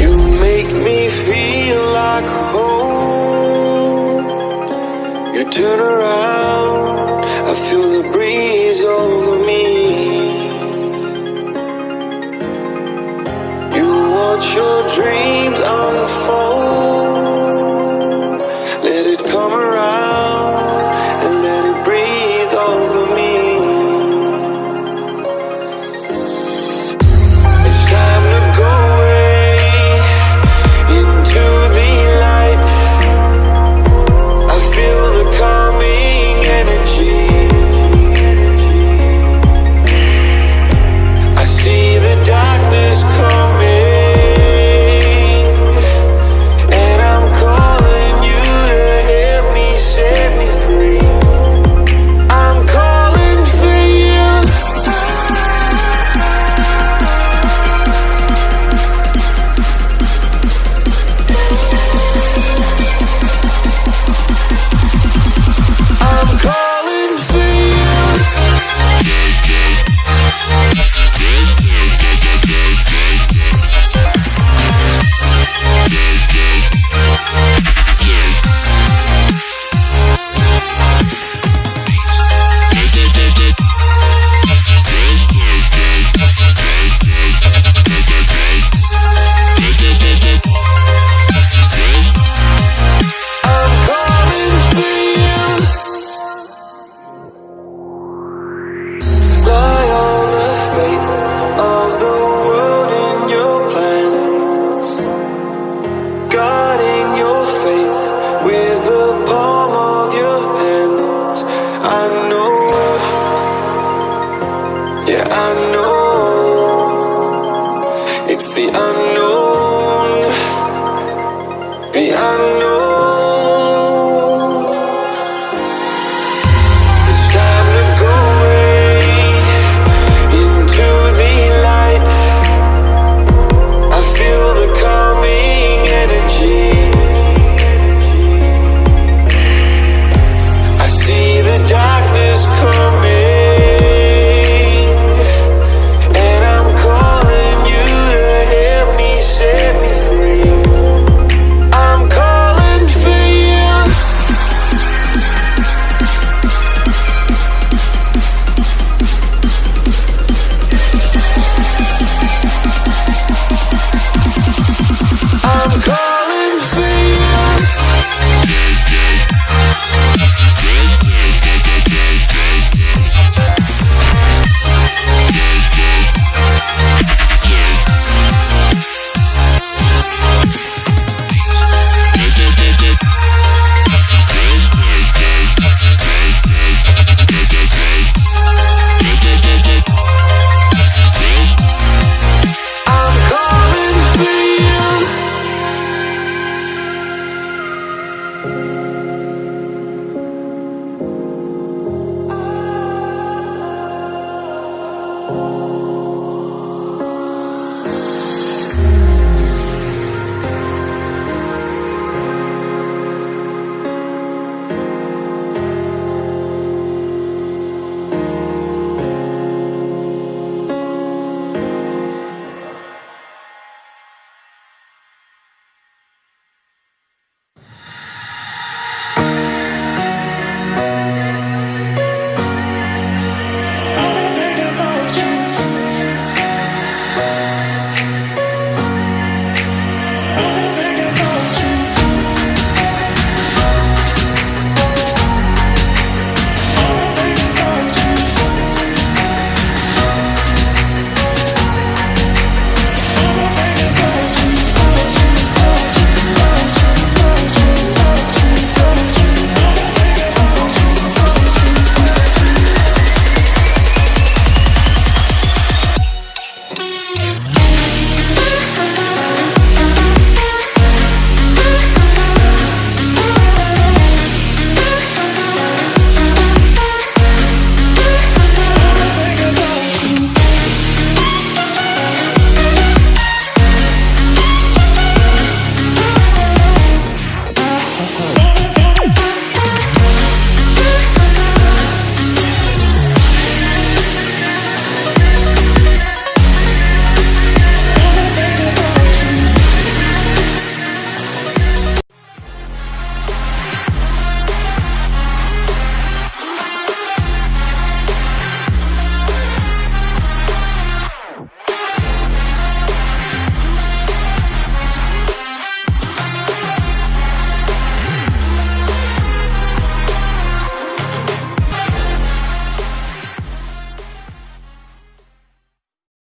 You make me feel like home. You turn around, I feel the breeze over me. You watch your dreams unfold. Let it come around and let it breathe over me. It's time to go away into the light. I feel the calming energy. I see the darkness coming, and I'm calling you to help me set me free. I'm calling for you. I'm calling for you. I'm calling for you. Lie all the fate of the world in your plans, guarding your faith with the palm of your hands. I know, yeah, I know. It's the unknown, the unknown. It's time to go away into the light. I feel the calming energy. I see the darkness coming, and I'm calling you to help me set me free. I'm calling for you. I'm calling for you. I'm calling for you.